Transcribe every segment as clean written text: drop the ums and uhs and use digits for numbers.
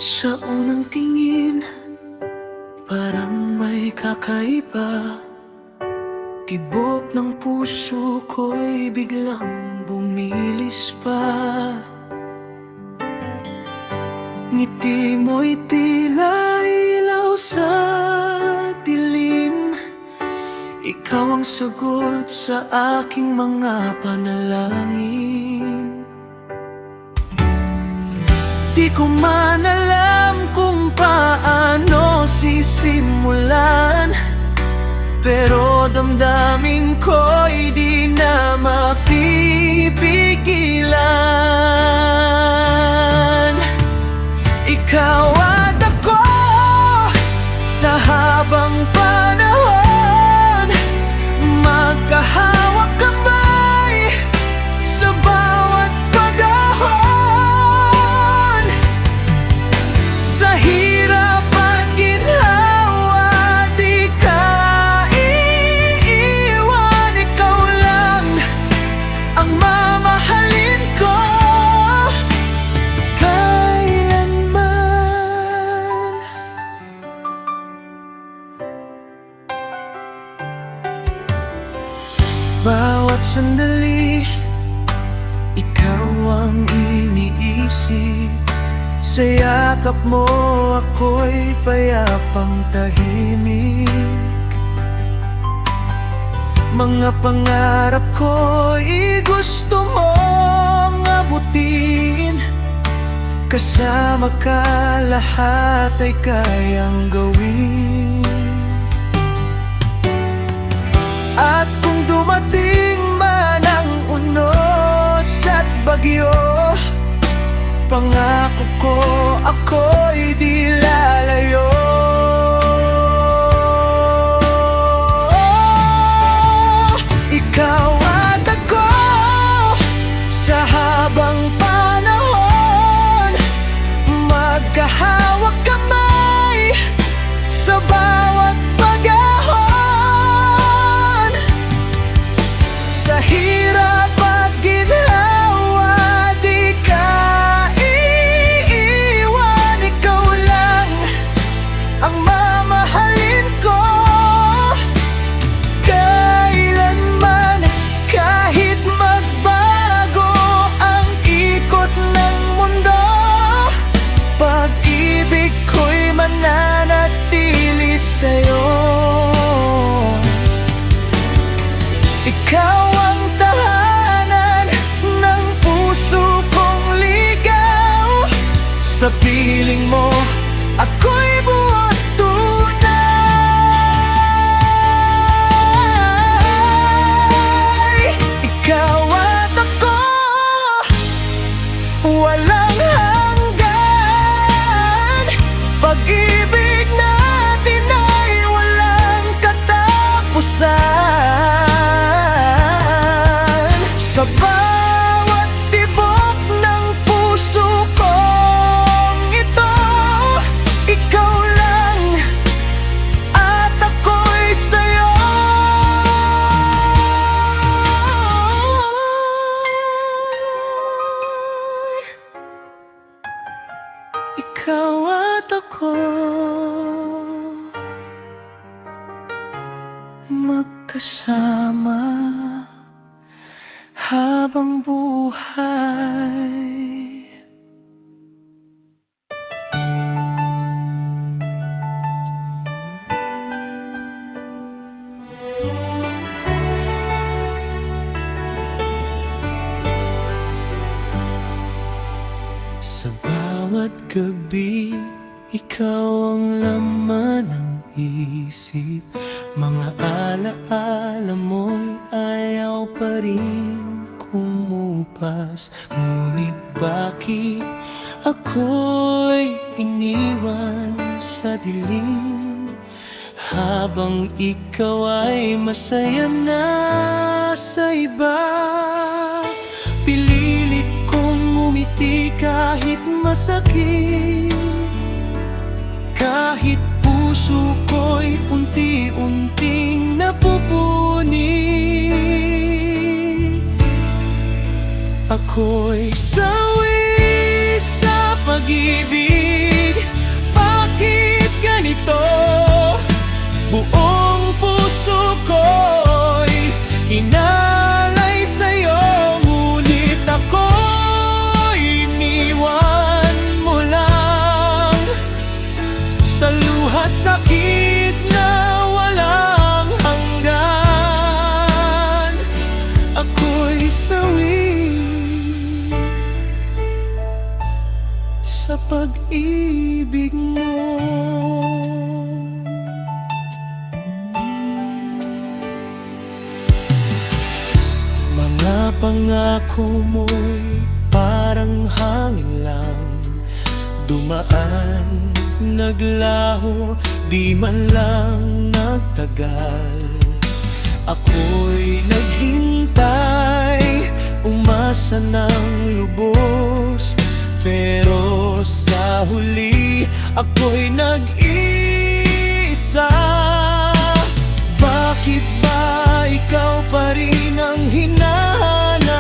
Sa unang tingin, parang may kakaiba. Tibok ng puso ko'y biglang bumilis pa. Ngiti mo'y tila ilaw sa dilim. Ikaw ang sagot sa aking mga panalangin. Di ko man alam kung paano sisimulan, pero damdamin ko'y di na mapipigilan. Ikaw at ako sa habang panahon, magkahawak kamay sa bawat pagahon. Sa hirap at ginhawa, di ka iiwan. Ikaw lang ang mamahalin ko kailanman. Bawat sandali, ikaw ang iniisip. Sa yakap mo ako'y payapang tahimik. Mga pangarap ko'y gusto mong abutin. Kasama ka lahat ay kayang gawin. At kung dumating man ang unos at bagyo, pangako ko ako'y di lalayo. Ikaw at ako sa habang panahon, magkahawak kamay sa bawat pagahon. Sa hirap at ginhawa, di ka iiwan. Ikaw lang ang mamahalin ko kailanman. Kahit magbago ang ikot ng mundo, pag-ibig ko'y mananatili sa'yo. Ikaw ang tahanan ng puso kong ligaw. Sa piling mo, ako'y buhat tunay. Ikaw at ako, walang hanggan. Pag-ibig natin ay walang katapusan. Sa bawat tibok ng puso kong ito, ikaw lang at ako'y sa'yo. Ikaw at ako, magkasama habang buhay. Sa bawat gabi, ikaw ang laman ng isip. Mga alaala mo'y ayaw pa rin kumupas. Ngunit bakit ako'y iniwan sa dilim, habang ikaw ay masaya na sa iba? Pililit kong umiti kahit masakit, kahit puso ko'y unti-unting napupunit. Ako'y sawi sa pag-ibig, ko'y inalay sa'yo, ngunit ako'y iniwan mo lang sa luha't sakit na walang hanggan. Ako'y sawi sa pag-ibig mo. Mga pangako mo'y parang hangin lang, dumaan, naglaho, di man lang nagtagal. Ako'y naghintay, umasa ng lubos, pero sa huli ako'y nag-iisa. Bakit ba ikaw pa rin ang hinahanap,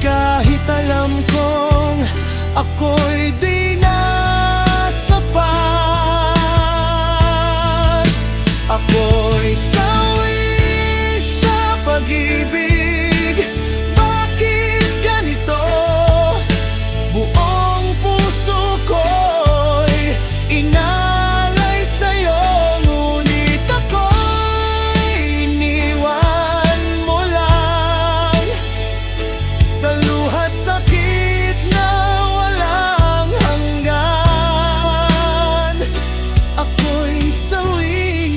kahit alam kong ako'y di na sapat? Ako'y sawi sa pag-ibig. Bakit ganito? Buong puso ko'y inalay sa'yo, ngunit ako'y iniwan mo lang sa luha't sakit na walang hanggan. Ako'y sawi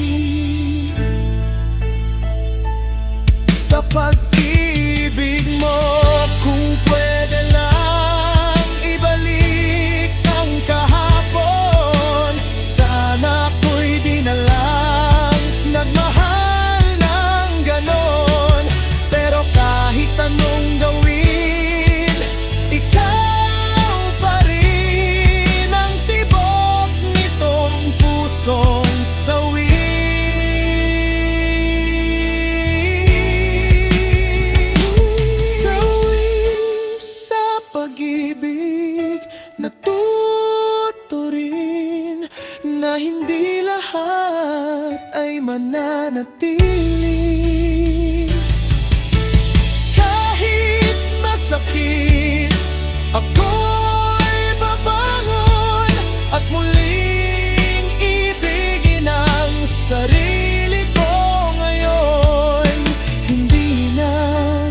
sa pag-ibig mo. Kung pwede lang ibalik ang kahapon, sana ako'y di na lang nagmahal ng ganon. Pero kahit anong gawin, ikaw pa rin ang tibok nitong pusong sawi. Sawi sa pag-ibig, natuto rin na hindi lahat ay mananatili. Kahit masakit, ako'y babangon at muling ibigin ang sarili ko ngayon. Hindi na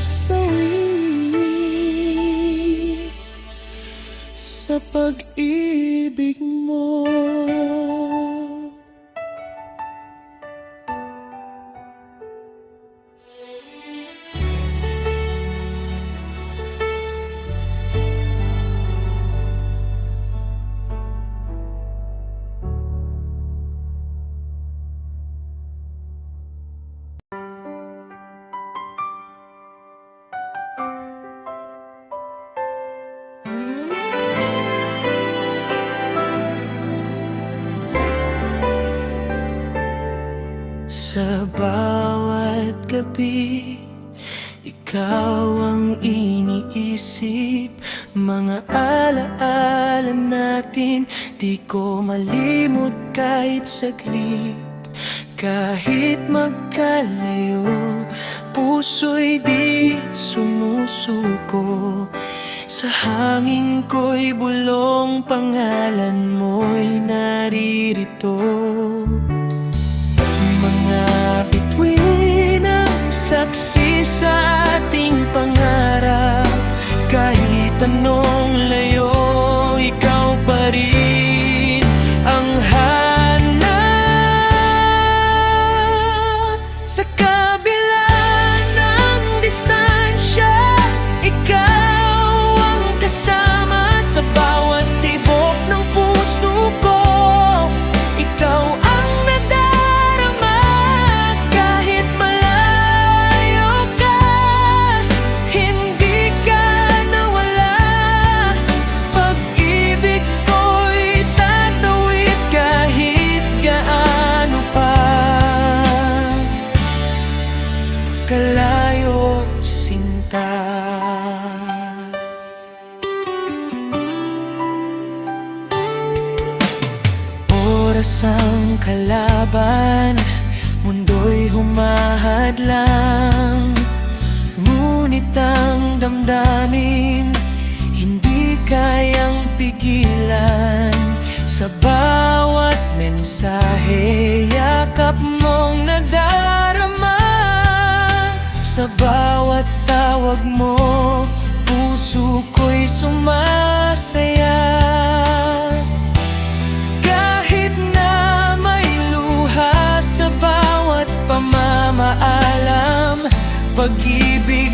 sawi sa pag-ibig mo. Sa bawat gabi, ikaw ang iniisip. Mga alaala natin, di ko malimot kahit saglit. Kahit magkalayo, puso'y di sumusuko. Sa hangin ko'y bulong, pangalan mo'y naririto. Mga bituin ang saksi sa ating pangarap. Kahit anong layo, ikaw pa rin ang hanap. Sa kabila ng distansya, ikaw ang kasama sa bawat tibok ng puso ko. Ikaw ang nadarama kahit malayo ka. Hindi ka nawala. Pag-ibig ko'y tatawid kahit gaano pa kalayo, sinta. Oras ang kalaban, mundo'y humahadlang. Ngunit ang damdamin hindi kayang pigilan. Sa bawat mensahe, yakap mong nadarama. Sa bawat tawag mo, puso ko'y sumasaya. Kahit na may luha sa bawat pamamaalam, pag-ibig